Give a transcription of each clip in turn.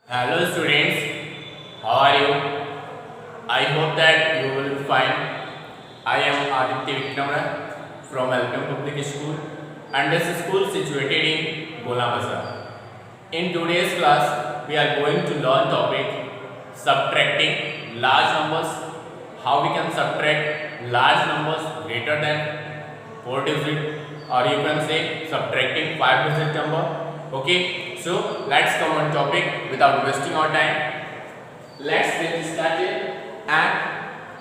Hello students, how are you? I hope that you will be fine. I am Aditya Vikramra from Alpine Public School and this school situated in Gola Bazaar. In today's class, we are going to learn topic subtracting large numbers, how we can subtract large numbers greater than 4 digit, or you can say subtracting 5 digit number. Okay, so let's come on topic without wasting our time. Let's get started. And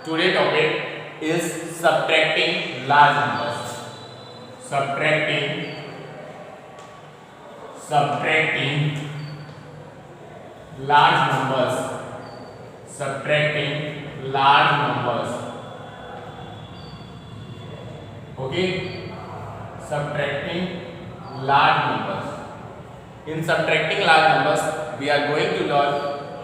today topic is subtracting large numbers. Subtracting large numbers. Subtracting large numbers. Okay, subtracting large numbers. In subtracting large numbers, we are going to learn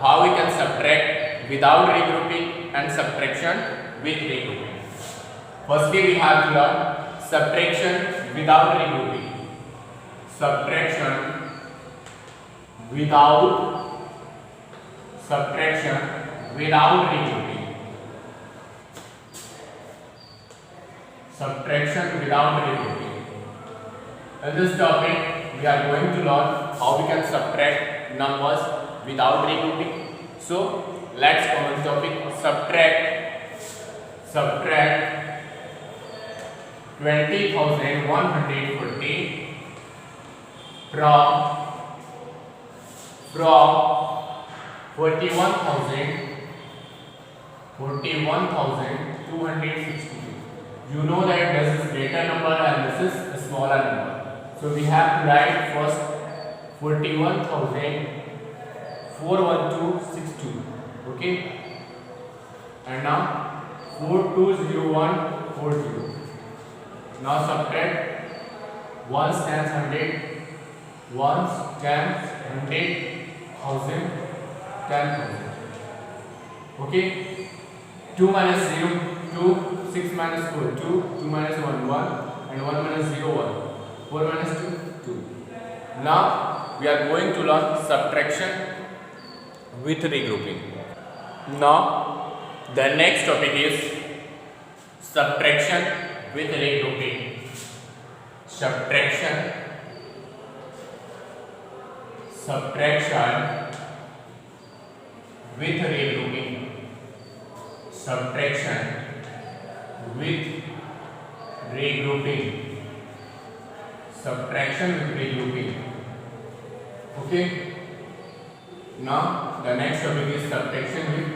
how we can subtract without regrouping and subtraction with regrouping. Firstly, we have to learn subtraction without regrouping. Subtraction without regrouping. Subtraction without regrouping. In this topic, we are going to learn how we can subtract numbers without regrouping. So let's come on topic. Subtract 20,140 from 41,262. You know that this is greater number and this is a smaller number. So we have to write first 41,41262. Okay, and now 420140. Now subtract ones times 100, ones times 100, 1000, 10,000. Okay, 2 minus 0, 2, 6 minus 4, 2, 2 minus 1, 1, and 1 minus 0, 1. 4 minus 2, 2. Now we are going to learn subtraction with regrouping. Now the next topic is subtraction with regrouping. Subtraction with regrouping. Subtraction with regrouping. Subtraction with regrouping. Okay, now the next topic is subtraction with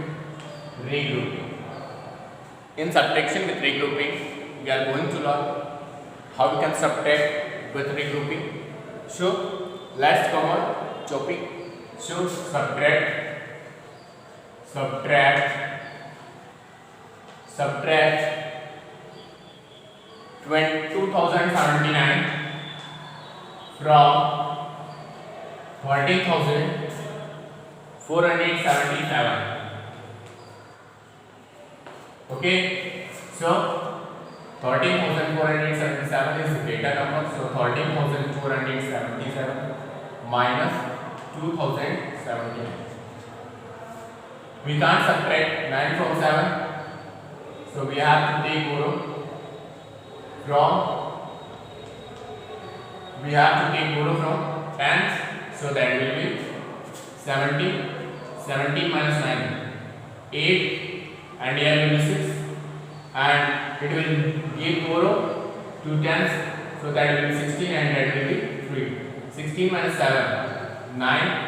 regrouping. In subtraction with regrouping, we are going to learn how we can subtract with regrouping. So let's come on topic. So subtract 2079 from 40,477. Okay, so 13,477 is greater number, so 13,477 minus 2,079. We can't subtract 9 from 7, so we have to take borrow from tens, so that will be 17 minus 9, 8, and here will be 6, and it will give borrow 2 tens, so that will be 16, and that will be 3. 16 minus 7, 9,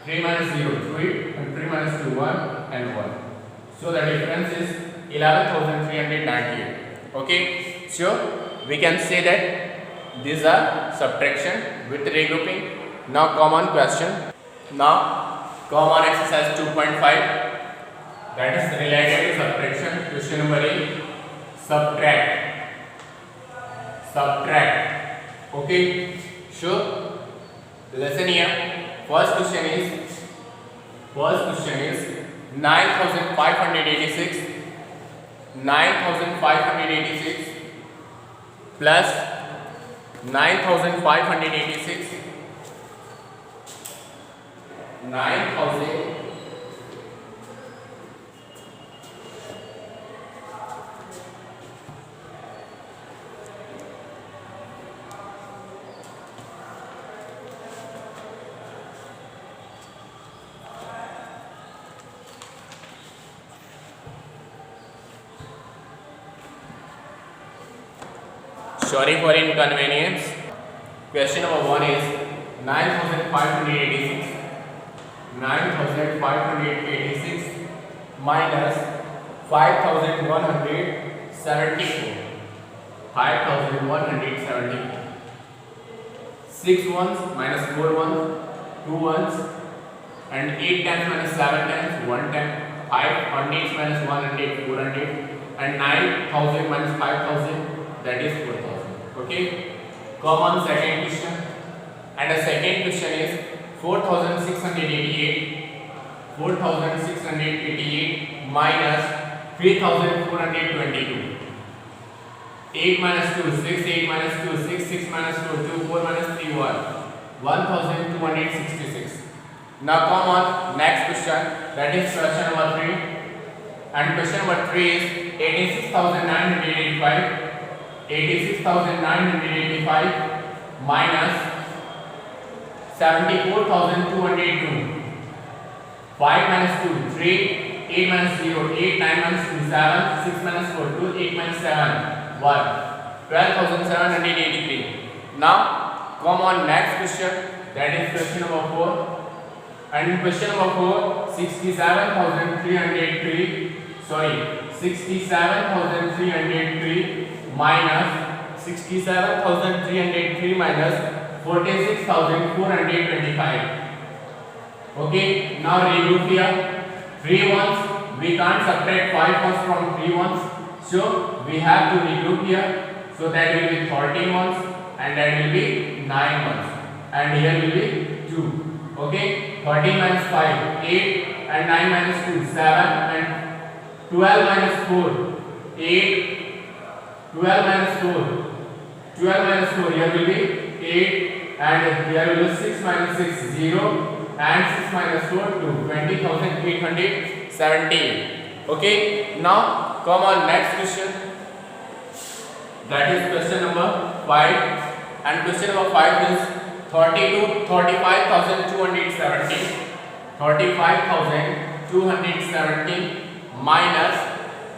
3 minus 0, 3, and 3 minus 2, 1, and 1. So the difference is 11,398. Okay, so we can say that these are subtraction with regrouping. Now common question. Now common exercise 2.5, that is related to subtraction. Question number 8. Subtract. Okay, so listen here. First question is 9,586 plus 9,586 9,000 Sorry for inconvenience. Question number 1 is 9,586. 9,586 minus 5,174. 5,174. 6 ones minus 4 ones, 2 ones, and 8 times minus 7 times 1 time. 5 hundreds minus 100, 400, and 9,000 minus 5,000, that is 4,000. Okay, come on second question, and the second question is 4,688. 4,688 minus 3,422. 8 minus 2, 6, 8 minus 2, 6, 6 minus 2, 2, 4 minus 3, 1. 1,266. Now come on next question, that is question number 3. And question number 3 is 86,985. 86,985 minus 74,202. 5 minus 2, 3, 8 minus 0, 8, 9 minus 2, 7, 6 minus 4, 2, 8 minus 7, 1. 12,783. Now come on next question, that is question number 4. And in question number 4, 67,303 minus 67,303 minus 46,425. Okay, now regroup here. 3 ones, we can't subtract 5 ones from 3 ones, so we have to regroup here. So that will be 13 ones, and that will be 9 ones, and here will be 2. Okay, 13 minus 5, 8, and 9 minus 2, 7, and 12 minus 4, 8, 12 minus 4, 12 minus 4, here will be 8, and here will be 6 minus 6, 0, and 6 minus 4, 2, 20,878. Okay, now come on next question, that is question number 5. And question number 5 is 35,270. 35,270 minus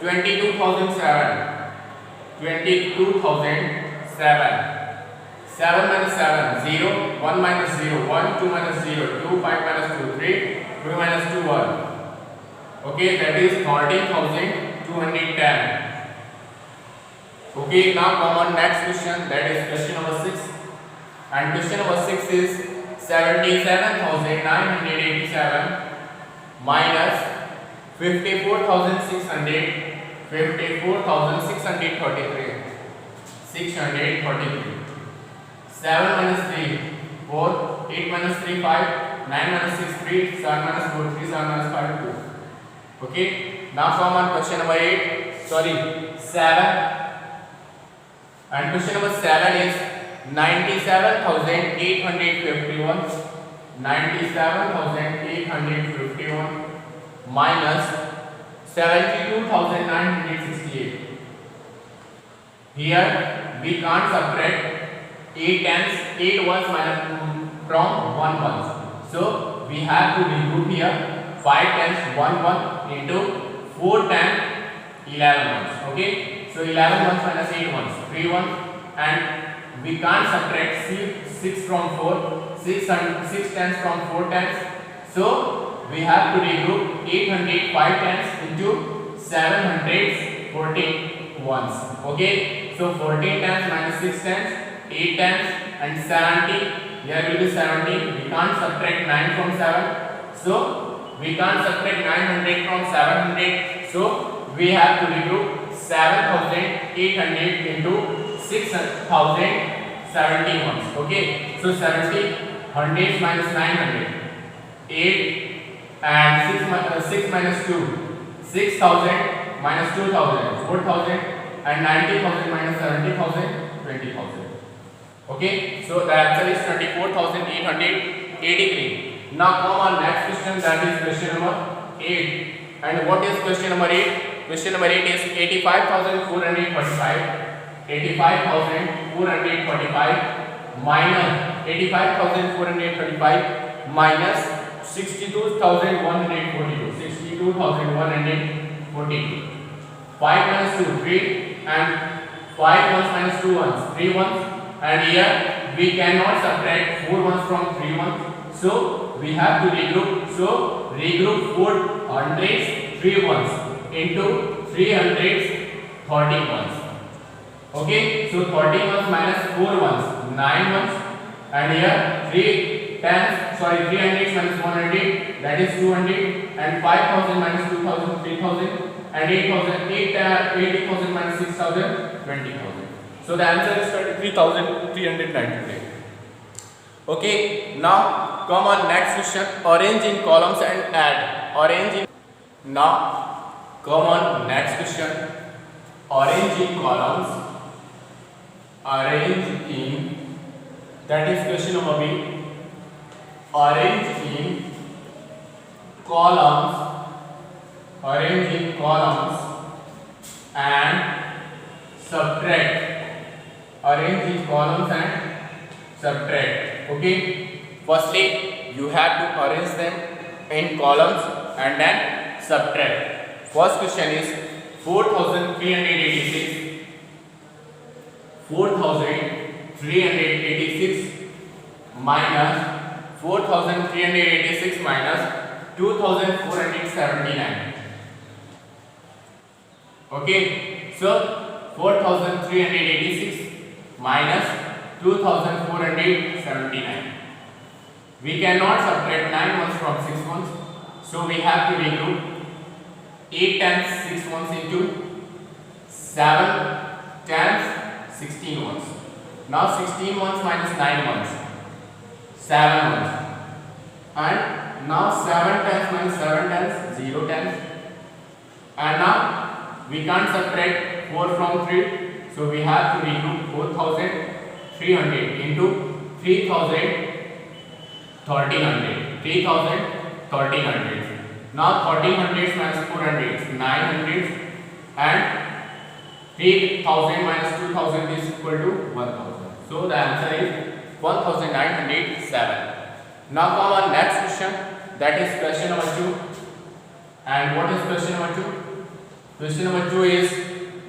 22,007. 22,007. 7 minus 7, 0, 1 minus 0, 1, 2 minus 0, 2, 5 minus 2, 3, 3 minus 2, 1. Okay, that is 13,210. Okay, now come on next question, that is question number 6. And question number 6 is 77,987 minus 54,600. 54,633. 633. 7 minus 3, 4, 8 minus 3, 5, 9 minus 6, 3, 7 minus 4, 3, 7 minus 5, 2. Okay, now come on question number 7. And question number 7 is 97,851. 97,851 minus 72,968. Here we can't subtract 8 tens, 8 ones minus from 1 ones. So we have to regroup here 5 tens, 1 1 into 4 times 11 ones. Okay, so 11 ones minus 8 ones, 3 ones, and we can't subtract 6 from 4, 6 tens from 4 tens. So we have to regroup 805 tens into 714 ones. Okay, so 14 tens minus 6 tens, 8 tens, and 70. Here will be 70. We can't subtract 9 from 7. So we can't subtract 900 from 700. So we have to regroup 7,800 into 6,070 ones. Okay, so 70 hundreds minus 900, 8, and 6 minus 2, 6,000 minus 2,000, 4,000, and 90,000 minus 70,000, 20,000. Okay, so the answer is 24,883. now come on next question, that is question number 8. And what is question number 8? Question number 8 is 85,445 minus 85,435 minus 62,142. 5 minus 2, 3, and 5 ones minus 2 ones, 3 ones, and here we cannot subtract 4 ones from 3 ones, so we have to regroup. So regroup 4 hundreds 3 ones into 3 hundreds 30 ones. Okay, so 30 ones minus 4 ones, 9 ones, and here 3 hundreds minus 100, that is 200, and 5,000 minus 2,000, 3,000, and 80,000 minus 6,000, 20,000. So the answer is 33,393. Okay, now come on next question. Arrange in columns and add. Now come on next question. Arrange in columns. That is question number B. Arrange in columns and subtract. Arrange in columns and subtract. Okay, firstly you have to arrange them in columns and then subtract. First question is 4,386 minus 4,386 minus 2,479. Okay, so 4,386 minus 2,479. We cannot subtract 9 ones from 6 ones, so we have to regroup 8 times 6 ones into 7 times 16 ones. Now 16 ones minus 9 ones, 7 ones, and now 7 times minus 7 times 0 times, and now we can't subtract 4 from 3, so we have to regroup 4,300 into 3,1300. Now 1300 minus 400, 900, and 3,000 minus 2,000 is equal to 1,000. So the answer is 1,907. Now come on next question, that is question number 2. And what is question number 2? Question number 2 is,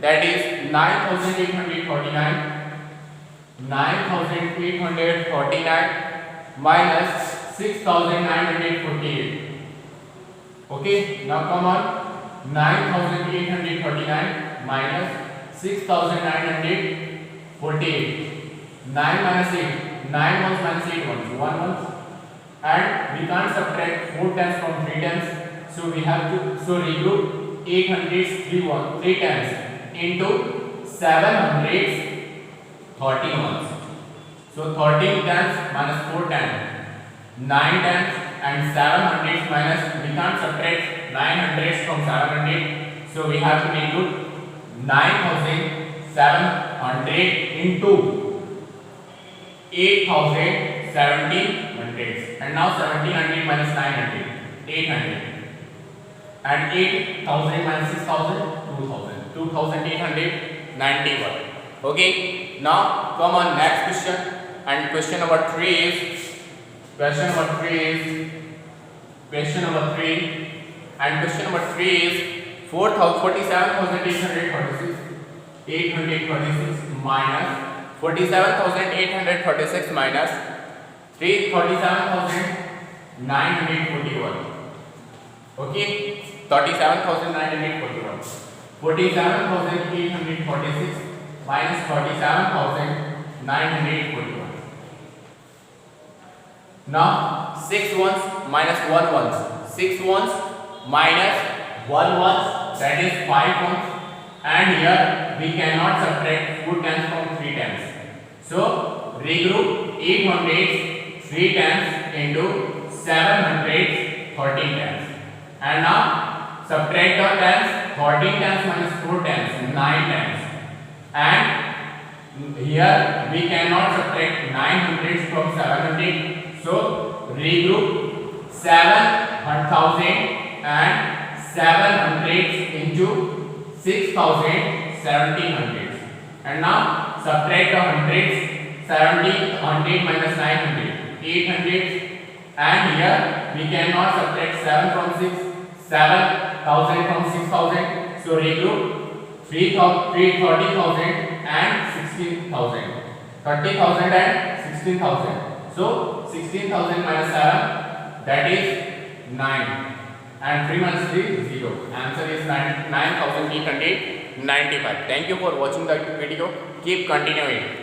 that is 9,849 minus 6,948. Okay, now come on, 9,839 minus 6,948. 9 minus 8, 9 ones minus 8 ones, 1 ones, and we can't subtract 4 times from 3 times, so we have to regroup 800s 3 times into 700s 30 ones. So 13 times minus 4 times, 9 times, and 700s minus, we can't subtract 900s from 700, so we have to regroup 9,700 into 8,017 and now 1,700 minus 900, 800, and 8,000 minus 6,000, 2,891. Okay, now come on next question, and question number 3 is 47,836 minus 47,836 minus 37,941. Okay, 37,941. 47,846 minus 47,941. Now 6 ones minus 1 ones. 6 ones minus 1 ones, that is 5 ones, and here we cannot subtract 4 times from 3 times. So regroup 800s 3 times into 700s 13 times, and now subtract the times. 13 times minus 4 times, 9 times, and here we cannot subtract 900s from 700, so regroup 7,000 and 700 into 6,000, 1700. And now subtract the hundreds. 70, 100 minus 900, 800. And here we cannot subtract 7 from 6, 7,000 from 6,000. So regroup 30,000 and 16,000. 30,000 and 16,000. So 16,000 minus 7, that is 9. And 3 minus 3 is 0. Answer is 9,895. Thank you for watching the video. Keep continuing.